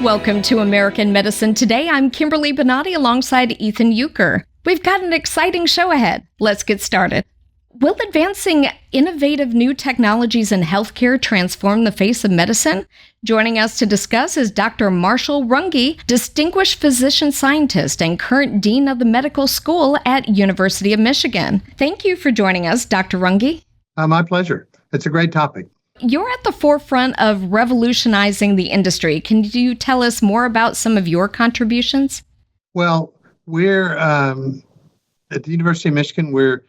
Welcome to American Medicine Today. I'm Kimberly Bonati alongside Ethan Youker. We've got an exciting show ahead. Let's get started. Will advancing innovative new technologies in healthcare transform the face of medicine? Joining us to discuss is Dr. Marschall Runge, Distinguished Physician Scientist and current Dean of the Medical School at University of Michigan. Thank you for joining us, Dr. Runge. My pleasure. It's a great topic. You're at the forefront of revolutionizing the industry. Can you tell us more about some of your contributions? Well, we're at the University of Michigan. We're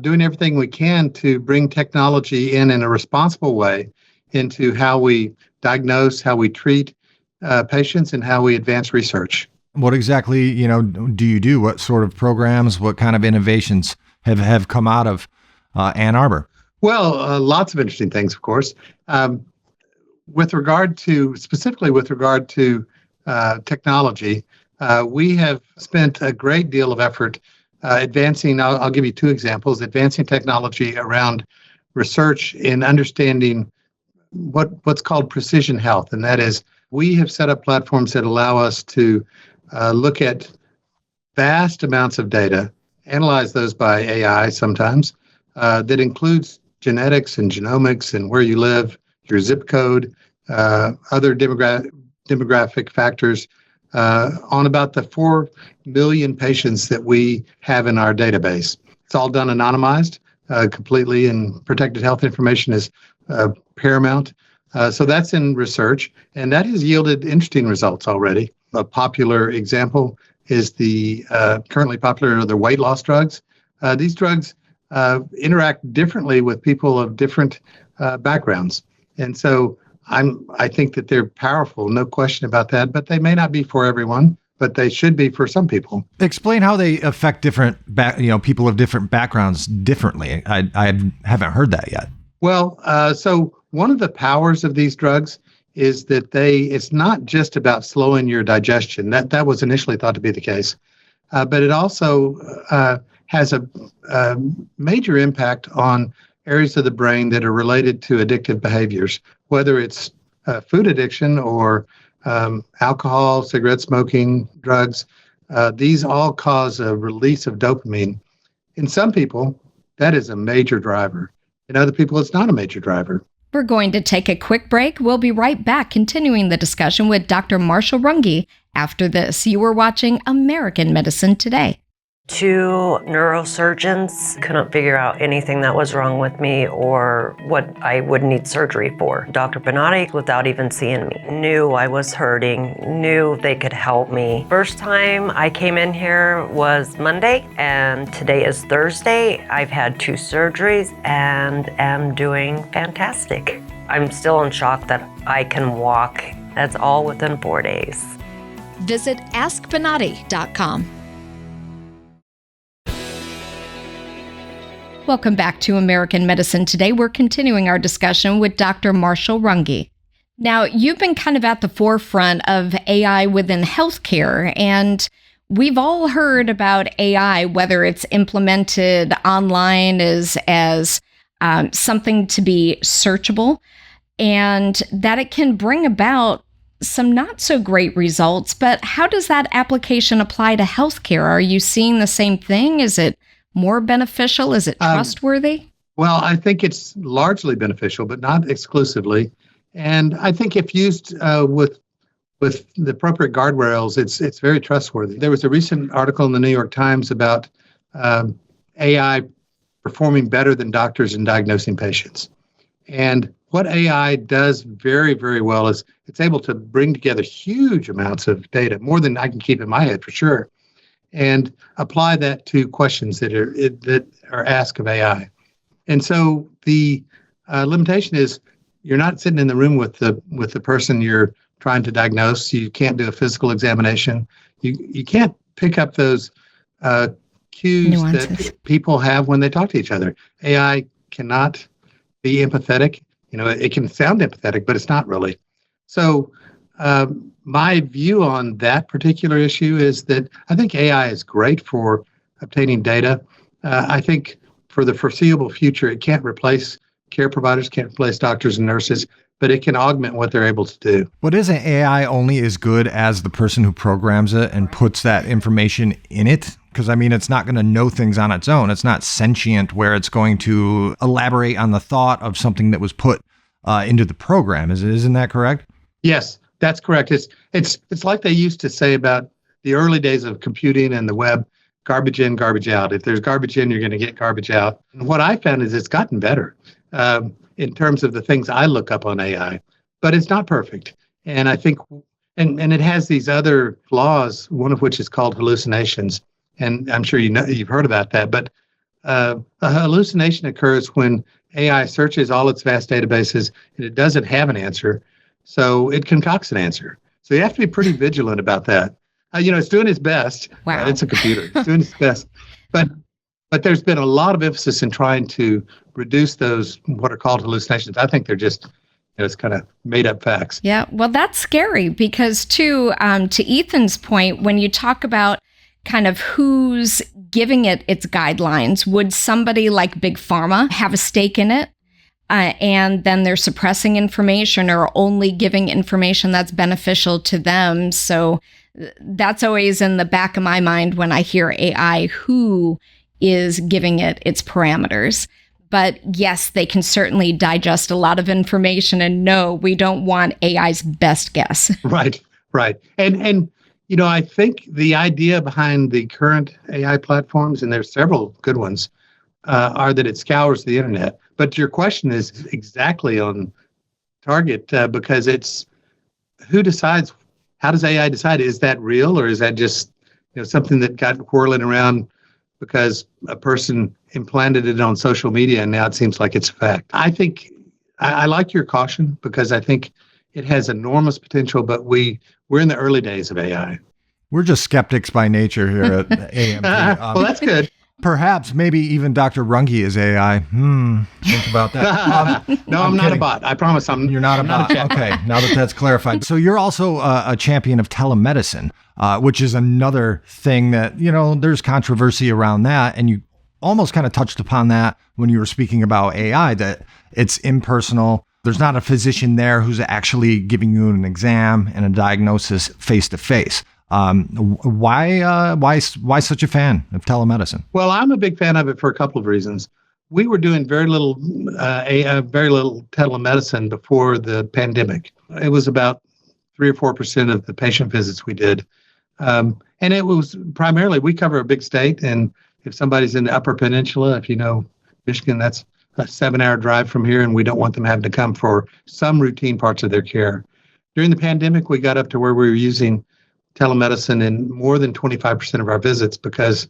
doing everything we can to bring technology in a responsible way into how we diagnose, how we treat patients, and how we advance research. What exactly, do you do? What sort of programs, what kind of innovations have come out of Ann Arbor? Well, lots of interesting things, of course. Specifically with regard to technology, we have spent a great deal of effort advancing, I'll give you two examples, advancing technology around research in understanding what's called precision health. And that is, we have set up platforms that allow us to look at vast amounts of data, analyze those by AI sometimes, that includes genetics and genomics and where you live, your zip code, other demographic factors, on about the 4 million patients that we have in our database. It's all done anonymized completely, and protected health information is paramount. So that's in research, and that has yielded interesting results already. A popular example is the currently popular the weight loss drugs. These drugs interact differently with people of different backgrounds. And so I think that they're powerful, no question about that, but they may not be for everyone, but they should be for some people. Explain how they affect different people of different backgrounds differently. I haven't heard that yet. Well, so one of the powers of these drugs is that it's not just about slowing your digestion. That was initially thought to be the case, but it also has a major impact on areas of the brain that are related to addictive behaviors, whether it's food addiction or alcohol, cigarette smoking, drugs. These all cause a release of dopamine. In some people, that is a major driver. In other people, it's not a major driver. We're going to take a quick break. We'll be right back continuing the discussion with Dr. Marschall Runge after this. You are watching American Medicine Today. 2 neurosurgeons couldn't figure out anything that was wrong with me or what I would need surgery for. Dr. Bonati, without even seeing me, knew I was hurting, knew they could help me. First time I came in here was Monday, and today is Thursday. I've had 2 surgeries and am doing fantastic. I'm still in shock that I can walk. That's all within 4 days. Visit AskBonati.com. Welcome back to American Medicine Today. We're continuing our discussion with Dr. Marschall Runge. Now, you've been kind of at the forefront of AI within healthcare, and we've all heard about AI, whether it's implemented online as something to be searchable, and that it can bring about some not so great results. But how does that application apply to healthcare? Are you seeing the same thing? Is it more beneficial? Is it trustworthy? Well, I think it's largely beneficial, but not exclusively. And I think if used with the appropriate guardrails, it's very trustworthy. There was a recent article in the New York Times about AI performing better than doctors in diagnosing patients. And what AI does very, very well is it's able to bring together huge amounts of data, more than I can keep in my head for sure, and apply that to questions that are asked of AI. And so the limitation is you're not sitting in the room with the person you're trying to diagnose. You can't do a physical examination. You can't pick up those cues nuances that people have when they talk to each other. AI cannot be empathetic. It can sound empathetic, but it's not really. So my view on that particular issue is that I think AI is great for obtaining data. I think for the foreseeable future, it can't replace care providers, can't replace doctors and nurses, but it can augment what they're able to do. But isn't AI only as good as the person who programs it and puts that information in it? Because, I mean, it's not going to know things on its own. It's not sentient where it's going to elaborate on the thought of something that was put into the program. Isn't that correct? Yes, that's correct. It's like they used to say about the early days of computing and the web, garbage in, garbage out. If there's garbage in, you're going to get garbage out. And what I found is it's gotten better in terms of the things I look up on AI, but it's not perfect. And I think, and it has these other flaws, one of which is called hallucinations. And I'm sure you've heard about that, but a hallucination occurs when AI searches all its vast databases and it doesn't have an answer, so it concocts an answer. So you have to be pretty vigilant about that. It's doing its best. Wow. It's a computer. It's doing its best. But there's been a lot of emphasis in trying to reduce those, what are called hallucinations. I think they're just, it's kind of made up facts. Yeah, well, that's scary because to Ethan's point, when you talk about kind of who's giving it its guidelines, would somebody like Big Pharma have a stake in it? And then they're suppressing information or only giving information that's beneficial to them. So that's always in the back of my mind when I hear AI, who is giving it its parameters. But yes, they can certainly digest a lot of information, and no, we don't want AI's best guess. Right. And I think the idea behind the current AI platforms, and there's several good ones, are that it scours the internet. But your question is exactly on target because it's who decides. How does AI decide? Is that real, or is that just something that got whirling around because a person implanted it on social media and now it seems like it's a fact? I think I like your caution because I think it has enormous potential, but we're in the early days of AI. We're just skeptics by nature here at AMP. Well, that's good. Perhaps, maybe even Dr. Runge is AI. Think about that. No, I'm not a bot. I promise You're not a bot. Okay, now that's clarified. So you're also a champion of telemedicine, which is another thing that, there's controversy around that. And you almost kind of touched upon that when you were speaking about AI, that it's impersonal. There's not a physician there who's actually giving you an exam and a diagnosis face to face. Why such a fan of telemedicine? Well, I'm a big fan of it for a couple of reasons. We were doing very little telemedicine before the pandemic. It was about 3 or 4% of the patient visits we did. And it was primarily, we cover a big state. And if somebody's in the Upper Peninsula, if you know Michigan, that's a 7-hour drive from here. And we don't want them having to come for some routine parts of their care. During the pandemic, we got up to where we were using telemedicine in more than 25% of our visits because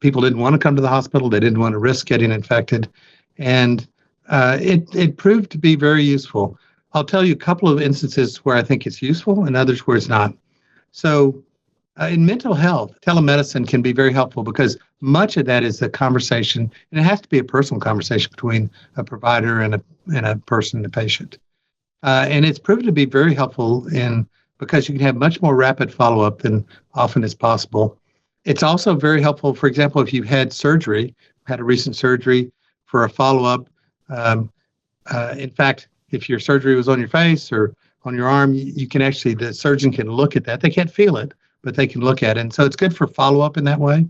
people didn't want to come to the hospital. They didn't want to risk getting infected. And it proved to be very useful. I'll tell you a couple of instances where I think it's useful and others where it's not. So in mental health, telemedicine can be very helpful because much of that is a conversation, and it has to be a personal conversation between a provider and a person, a patient. And it's proven to be very helpful because you can have much more rapid follow-up than often is possible. It's also very helpful, for example, if you've had a recent surgery for a follow-up. In fact, if your surgery was on your face or on your arm, the surgeon can look at that. They can't feel it, but they can look at it. And so it's good for follow-up in that way.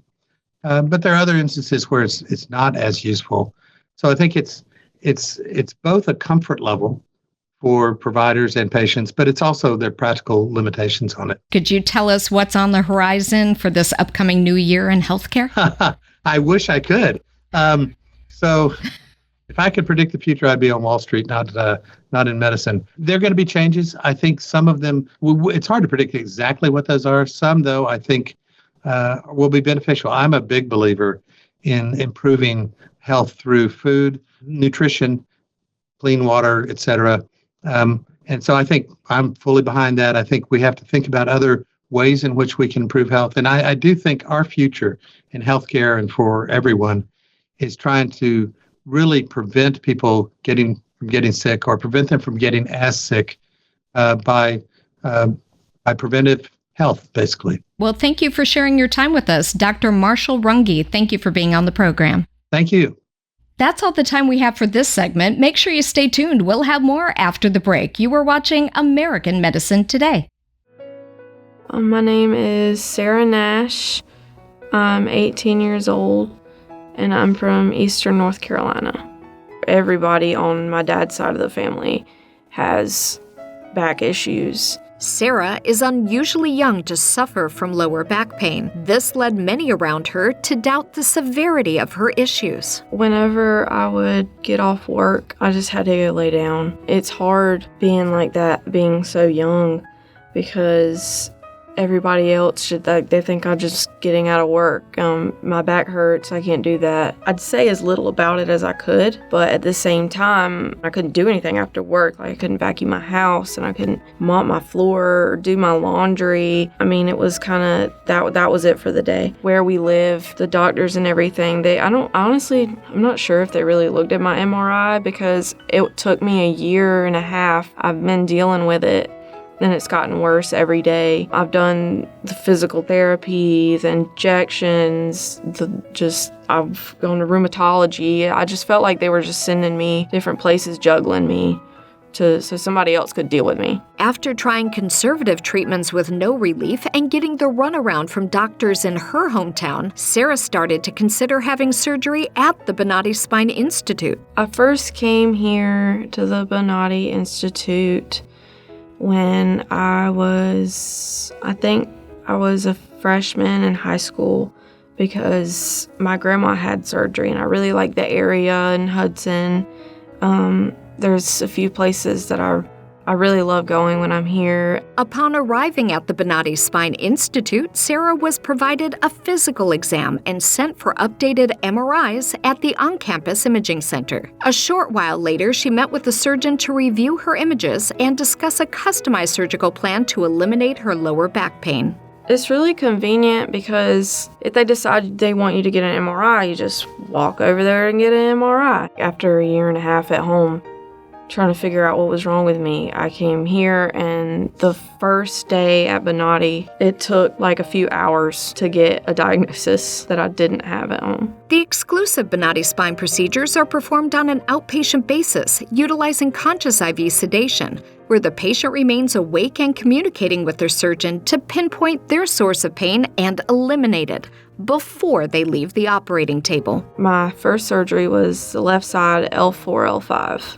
But there are other instances where it's not as useful. So I think it's both a comfort level for providers and patients, but it's also their practical limitations on it. Could you tell us what's on the horizon for this upcoming new year in healthcare? I wish I could. So if I could predict the future, I'd be on Wall Street, not in medicine. There are going to be changes. I think some of them, it's hard to predict exactly what those are. Some, though, I think will be beneficial. I'm a big believer in improving health through food, nutrition, clean water, et cetera. And so I think I'm fully behind that. I think we have to think about other ways in which we can improve health. And I do think our future in healthcare and for everyone is trying to really prevent people from getting sick or prevent them from getting as sick by preventive health, basically. Well, thank you for sharing your time with us. Dr. Marschall Runge, thank you for being on the program. Thank you. That's all the time we have for this segment. Make sure you stay tuned. We'll have more after the break. You are watching American Medicine Today. My name is Sarah Nash. I'm 18 years old, and I'm from Eastern North Carolina. Everybody on my dad's side of the family has back issues. Sarah is unusually young to suffer from lower back pain. This led many around her to doubt the severity of her issues. Whenever I would get off work, I just had to go lay down. It's hard being like that, being so young, because everybody else they think I'm just getting out of work. My back hurts, I can't do that. I'd say as little about it as I could, but at the same time, I couldn't do anything after work. Like I couldn't vacuum my house, and I couldn't mop my floor or do my laundry. I mean, it was kind of, that was it for the day. Where we live, the doctors and everything, I'm not sure if they really looked at my MRI, because it took me a year and a half. I've been dealing with it, and it's gotten worse every day. I've done the physical therapy, the injections, I've gone to rheumatology. I just felt like they were just sending me different places, juggling me so somebody else could deal with me. After trying conservative treatments with no relief and getting the runaround from doctors in her hometown, Sarah started to consider having surgery at the Bonati Spine Institute. I first came here to the Bonati Institute when I think I was a freshman in high school, because my grandma had surgery and I really liked the area in Hudson. There's a few places that I really love going when I'm here. Upon arriving at the Bonati Spine Institute, Sarah was provided a physical exam and sent for updated MRIs at the on-campus imaging center. A short while later, she met with the surgeon to review her images and discuss a customized surgical plan to eliminate her lower back pain. It's really convenient, because if they decide they want you to get an MRI, you just walk over there and get an MRI. After a year and a half at home, trying to figure out what was wrong with me, I came here, and the first day at Bonati, it took like a few hours to get a diagnosis that I didn't have at home. The exclusive Bonati Spine procedures are performed on an outpatient basis, utilizing conscious IV sedation, where the patient remains awake and communicating with their surgeon to pinpoint their source of pain and eliminate it before they leave the operating table. My first surgery was the left side L4, L5.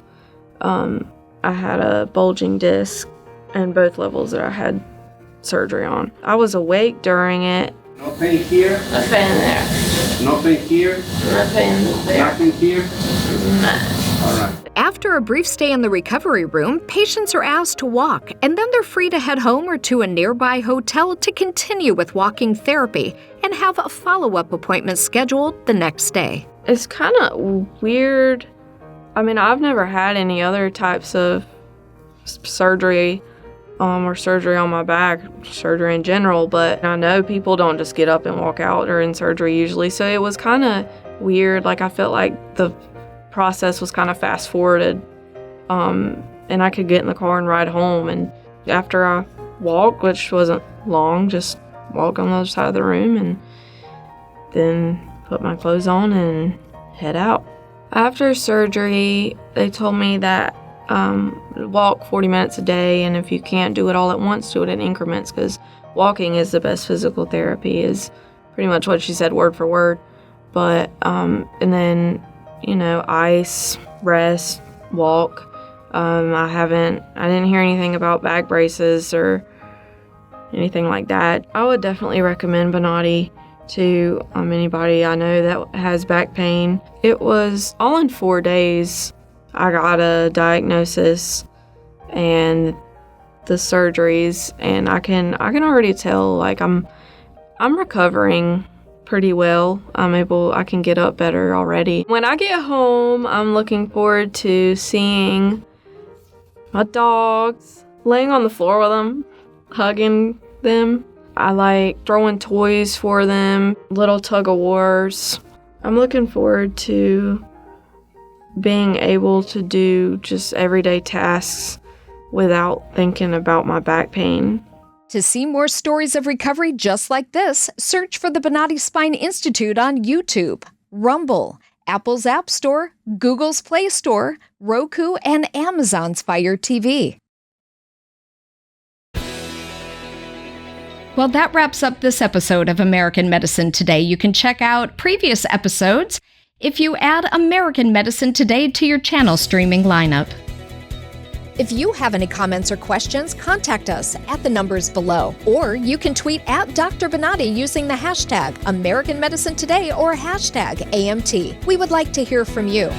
I had a bulging disc in both levels that I had surgery on. I was awake during it. No pain here? No pain there. No pain here? No pain there. Nothing here? No. All right. After a brief stay in the recovery room, patients are asked to walk, and then they're free to head home or to a nearby hotel to continue with walking therapy and have a follow-up appointment scheduled the next day. It's kind of weird. I mean, I've never had any other types of surgery or surgery on my back, surgery in general, but I know people don't just get up and walk out during surgery usually, so it was kind of weird. Like, I felt like the process was kind of fast forwarded, and I could get in the car and ride home, and after I walked, which wasn't long, just walk on the other side of the room and then put my clothes on and head out. After surgery, they told me that walk 40 minutes a day, and if you can't do it all at once, do it in increments, because walking is the best physical therapy, is pretty much what she said word for word. But, and then, ice, rest, walk. I didn't hear anything about back braces or anything like that. I would definitely recommend Bonati to anybody I know that has back pain. It was all in 4 days. I got a diagnosis and the surgeries, and I can already tell, like, I'm recovering pretty well. I can get up better already. When I get home, I'm looking forward to seeing my dogs, laying on the floor with them, hugging them. I like throwing toys for them, little tug-of-wars. I'm looking forward to being able to do just everyday tasks without thinking about my back pain. To see more stories of recovery just like this, search for the Bonati Spine Institute on YouTube, Rumble, Apple's App Store, Google's Play Store, Roku, and Amazon's Fire TV. Well, that wraps up this episode of American Medicine Today. You can check out previous episodes if you add American Medicine Today to your channel streaming lineup. If you have any comments or questions, contact us at the numbers below. Or you can tweet at Dr. Bonati using the hashtag American Medicine Today or hashtag AMT. We would like to hear from you.